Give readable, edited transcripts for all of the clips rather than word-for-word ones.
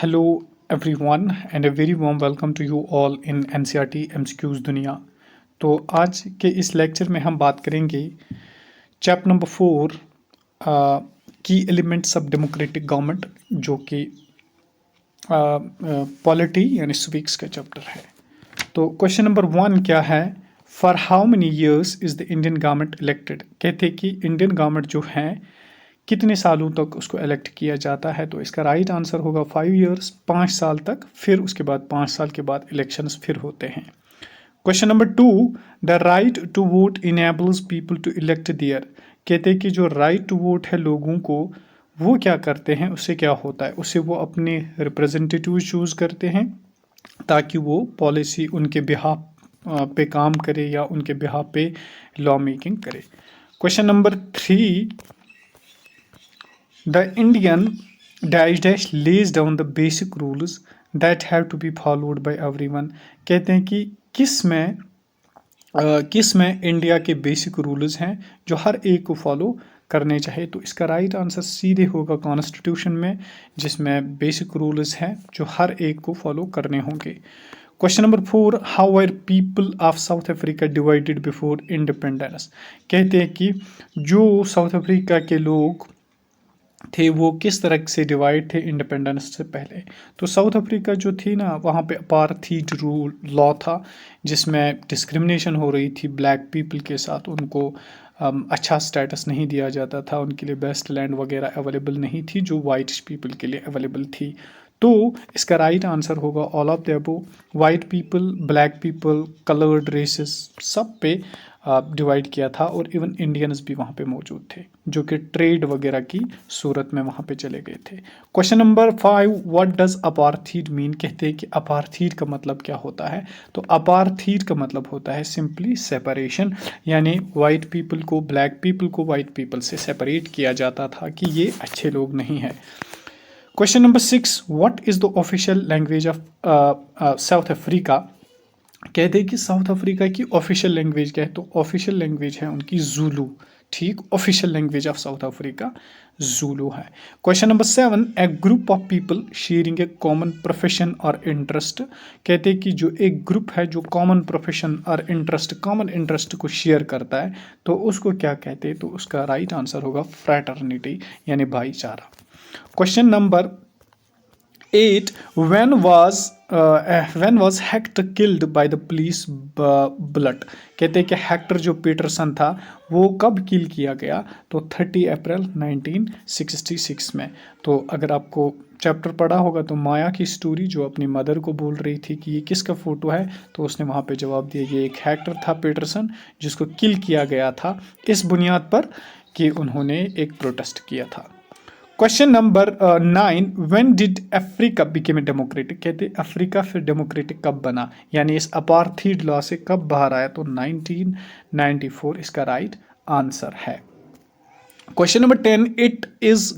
Hello everyone and a very warm welcome to you all in NCERT MCQs दुनिया। तो आज के इस लेक्चर में हम बात करेंगे चैप्टर नंबर 4 की एलिमेंट्स ऑफ डेमोक्रेटिक गवर्नमेंट, जो कि पॉलिटी यानी सिविक्स का चैप्टर है। तो क्वेश्चन नंबर 1 क्या है? For how many years is the Indian government elected? कहते हैं कि इंडियन गवर्नमेंट जो है कितने सालों तक उसको इलेक्ट किया जाता है। तो इसका राइट आंसर होगा 5 ईयर्स, 5 साल तक। फिर उसके बाद 5 साल के बाद इलेक्शंस फिर होते हैं। Question number 2, the right to vote enables people to elect their. कहते हैं कि जो राइट टू वोट है लोगों को, वो क्या करते हैं, उससे क्या होता है, उससे वो अपने रिप्रेजेंटेटिव चूज करते हैं ताकि वो पॉलिसी उनके बिहाफ पे काम करे या उनके बिहाफ पे लॉ मेकिंग करे। Question number 3, the Indian dash dash lays down the basic rules that have to be followed by everyone। कहते हैं कि किस में इंडिया के बेसिक रूल्स हैं जो हर एक को फॉलो करने चाहिए। तो इसका राइट आंसर सीधे होगा कॉन्स्टिट्यूशन में, जिसमें बेसिक रूल्स हैं जो हर एक को फॉलो करने होंगे। Question number 4, how are people of South Africa divided before independence. कहते हैं कि जो साउथ अफ्रीका के लोग थे वो किस तरह से डिवाइड थे इंडिपेंडेंस से पहले। तो साउथ अफ्रीका जो थी ना, वहाँ पे अपार्थीड रूल लॉ था, जिसमें डिस्क्रिमिनेशन हो रही थी ब्लैक पीपल के साथ। उनको अच्छा स्टेटस नहीं दिया जाता था, उनके लिए बेस्ट लैंड वगैरह अवेलेबल नहीं थी जो वाइट पीपल के लिए अवेलेबल थी। तो इसका राइट आंसर होगा all of the above. White people, black people, coloured races सब पे डिवाइड किया था, और इवन इंडियंस भी वहाँ पे मौजूद थे जो कि ट्रेड वगैरह की सूरत में वहाँ पे चले गए थे। Question number 5, what does apartheid mean. कहते हैं कि अपार्थीड का मतलब क्या होता है। तो अपार्थीड का मतलब होता है सिंपली सेपरेशन, यानी वाइट पीपल को, ब्लैक पीपल को वाइट पीपल से सेपरेट किया जाता था कि ये अच्छे लोग नहीं हैं। Question number 6, what is the official language of South Africa. कहते हैं कि साउथ अफ्रीका की ऑफिशियल लैंग्वेज क्या है। तो ऑफिशियल लैंग्वेज है उनकी ज़ूलू। ठीक, official language of South Africa Zulu है। Question number 7, a group of people sharing A common profession और इंटरेस्ट। कहते हैं कि जो एक ग्रुप है जो कॉमन प्रोफेशन और कॉमन इंटरेस्ट को शेयर करता है, तो उसको क्या कहते हैं। तो उसका राइट आंसर होगा फ्रैटर्निटी, यानी भाईचारा। Question number 8, when was Hector killed by the police bullet। कहते हैं कि हेक्टर जो पीटरसन था वो कब किल किया गया। तो 30 अप्रैल 1966 में। तो अगर आपको चैप्टर पढ़ा होगा तो माया की स्टोरी, जो अपनी मदर को बोल रही थी कि ये किसका फोटो है, तो उसने वहाँ पे जवाब दिया ये एक हेक्टर था पीटरसन, जिसको किल किया गया था इस बुनियाद पर कि उन्होंने एक प्रोटेस्ट किया था। Question number 9, when did Africa became a democratic. कहते अफ्रीका फिर डेमोक्रेटिक कब बना, यानी इस अपार्थीड लॉ से कब बाहर आया। तो 1994 इसका राइट आंसर है। Question number 10, it is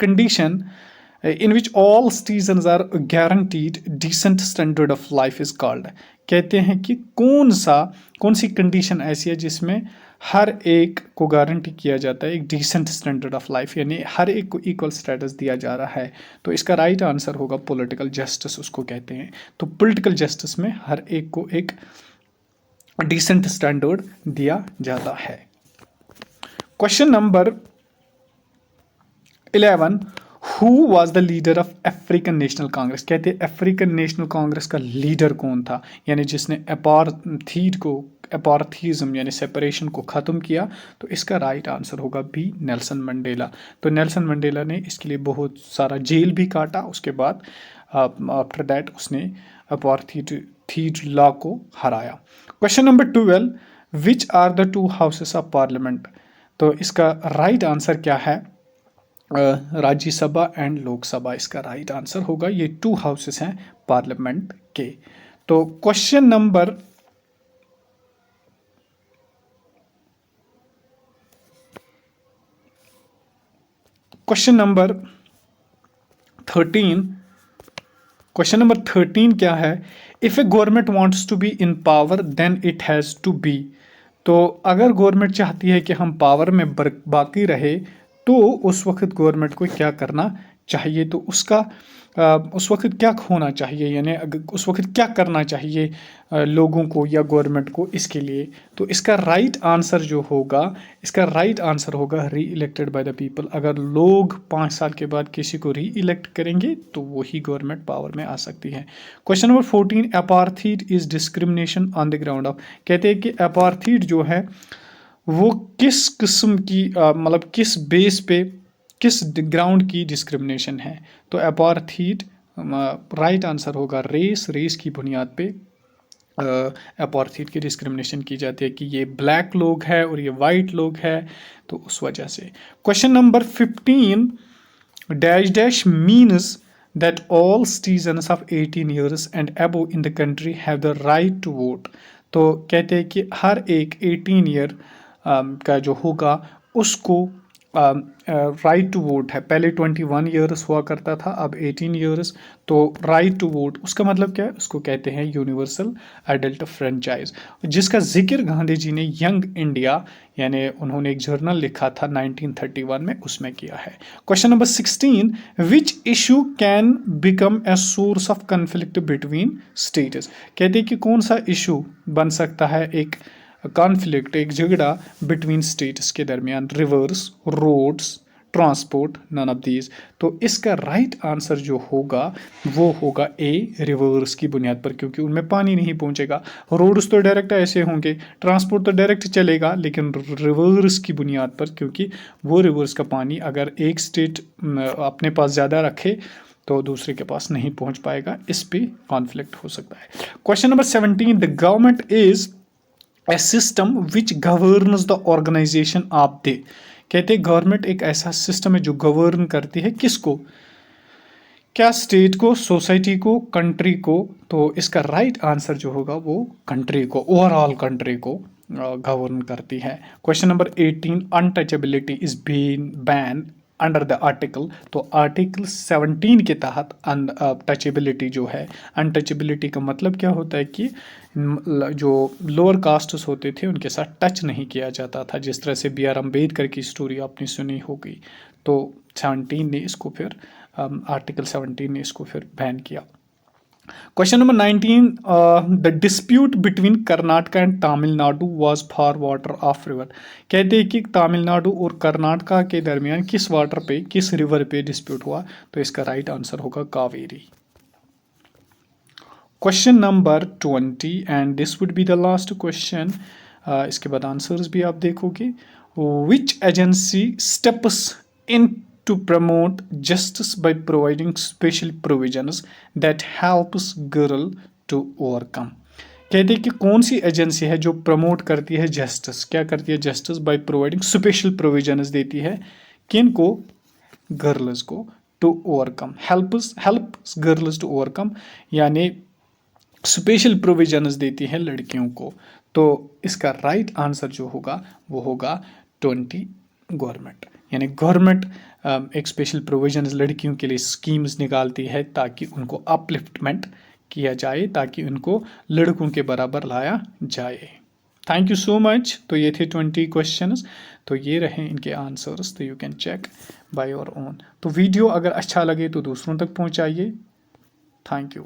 condition in which all citizens are guaranteed decent standard of life is called। कहते हैं कि कौन सी कंडीशन ऐसी है जिसमें हर एक को गारंटी किया जाता है एक डिसेंट स्टैंडर्ड ऑफ लाइफ, यानी हर एक को इक्वल स्टेटस दिया जा रहा है। तो इसका राइट आंसर होगा पॉलिटिकल जस्टिस उसको कहते हैं। तो पॉलिटिकल जस्टिस में हर एक को एक डिसेंट स्टैंडर्ड दिया जाता है। Question number 11, who was the leader of African national Congress. कहते हैं अफ्रीकन नेशनल कांग्रेस का लीडर कौन था, यानी जिसने अपार्थीज़म यानी सेपरेशन को ख़त्म किया। तो इसका राइट आंसर होगा बी, नेल्सन मंडेला। तो नेल्सन मंडेला ने इसके लिए बहुत सारा जेल भी काटा। उसके बाद आफ्टर दैट उसने अपार्थीड लॉ को हराया। Question number 12, which are the 2 houses of parliament. तो इसका राइट आंसर क्या है, राज्यसभा एंड लोकसभा इसका राइट आंसर होगा। ये 2 हाउसेस हैं पार्लियामेंट के। तो क्वेश्चन नंबर 13 क्या है, if a government wants to be in power then it has to be. तो अगर गवर्नमेंट चाहती है कि हम पावर में बाकी रहे, तो उस वक्त गवर्नमेंट को क्या करना चाहिए तो उसका उस वक्त क्या होना चाहिए, यानी उस वक्त क्या करना चाहिए लोगों को या गवर्नमेंट को इसके लिए। तो इसका राइट आंसर जो होगा, इसका राइट आंसर होगा री इलेक्टेड बाय द पीपल। अगर लोग 5 साल के बाद किसी को री इलेक्ट करेंगे तो वही गवर्नमेंट पावर में आ सकती है। Question number 14, apartheid is discrimination on the ground of. कहते हैं कि अपार्थीड जो है वो किस किस्म की मतलब किस बेस पे, किस ग्राउंड की डिस्क्रिमिनेशन है। तो अपार्थीड राइट आंसर होगा रेस। रेस की बुनियाद पे अपार्थीड की डिस्क्रिमिनेशन की जाती है कि ये ब्लैक लोग हैं और ये वाइट लोग हैं, तो उस वजह से। Question number 15, dash dash means that all citizens of 18 years and above in the country have the right to vote. तो कहते हैं कि हर एक 18 ईयर का जो होगा उसको राइट टू वोट है। पहले 21 ईयर्स हुआ करता था, अब 18 ईयर्स। तो राइट टू वोट उसका मतलब क्या है, उसको कहते हैं यूनिवर्सल एडल्ट फ्रेंचाइज, जिसका जिक्र गांधी जी ने यंग इंडिया यानी उन्होंने एक जर्नल लिखा था 1931 में, उसमें किया है। Question number 16, which issue can become a source of conflict between states. कहते हैं कि कौन सा इशू बन सकता है एक कॉन्फ्लिक्ट, एक झगड़ा बिटवीन स्टेट्स के दरमियान। Rivers, roads, transport, none of these. तो इसका राइट आंसर जो होगा वो होगा ए, रिवर्स की बुनियाद पर, क्योंकि उनमें पानी नहीं पहुंचेगा। रोड्स तो डायरेक्ट ऐसे होंगे, ट्रांसपोर्ट तो डायरेक्ट चलेगा, लेकिन रिवर्स की बुनियाद पर, क्योंकि वो रिवर्स का पानी अगर एक स्टेट अपने पास ज़्यादा रखे तो दूसरे के पास नहीं पहुंच पाएगा, इस पे कॉन्फ्लिक्ट हो सकता है। Question number 17, the government is a system which governs the organisation of the. कहते हैं गवर्नमेंट एक ऐसा सिस्टम है जो गवर्न करती है किसको, क्या स्टेट को, सोसाइटी को, कंट्री को। तो इसका राइट आंसर जो होगा वो कंट्री को, ओवरऑल कंट्री को गवर्न करती है। Question number 18, untouchability is been ban under the article. तो आर्टिकल 17 के तहत टचेबिलिटी जो है, अनटचेबिलिटी का मतलब क्या होता है कि जो लोअर कास्ट्स होते थे उनके साथ टच नहीं किया जाता था, जिस तरह से B.R. अम्बेडकर की स्टोरी आपने सुनी होगी। तो 17 ने इसको फिर आर्टिकल 17 ने इसको फिर बैन किया। Question number 19, the dispute between Karnataka and Tamil Nadu was for water of river. कहते हैं कि तमिलनाडु और कर्नाटका के दरमियान किस वाटर पे, किस रिवर पे डिस्प्यूट हुआ। तो इसका राइट आंसर होगा Kaveri. Question number 20 and this would be the last question. इसके बाद आंसर्स भी आप देखोगे। Which agency steps in to promote justice by providing special provisions that helps girl to overcome। कहते हैं कि कौन सी एजेंसी है जो प्रमोट करती है जस्टिस, क्या करती है justice, by providing special provisions देती है किन को, गर्ल्स को, to overcome, helps girls to overcome, यानी स्पेशल प्रोविजंस देती है लड़कियों को। तो इसका राइट आंसर जो होगा वो होगा 20, गवर्नमेंट। यानी गवर्नमेंट एक स्पेशल प्रोविजंस लड़कियों के लिए स्कीम्स निकालती है ताकि उनको अपलिफ्टमेंट किया जाए, ताकि उनको लड़कों के बराबर लाया जाए। Thank you so much. तो ये थे 20 क्वेश्चंस, तो ये रहे इनके आंसर्स, तो you can check by your own. तो वीडियो अगर अच्छा लगे तो दूसरों तक पहुंचाइए। Thank you.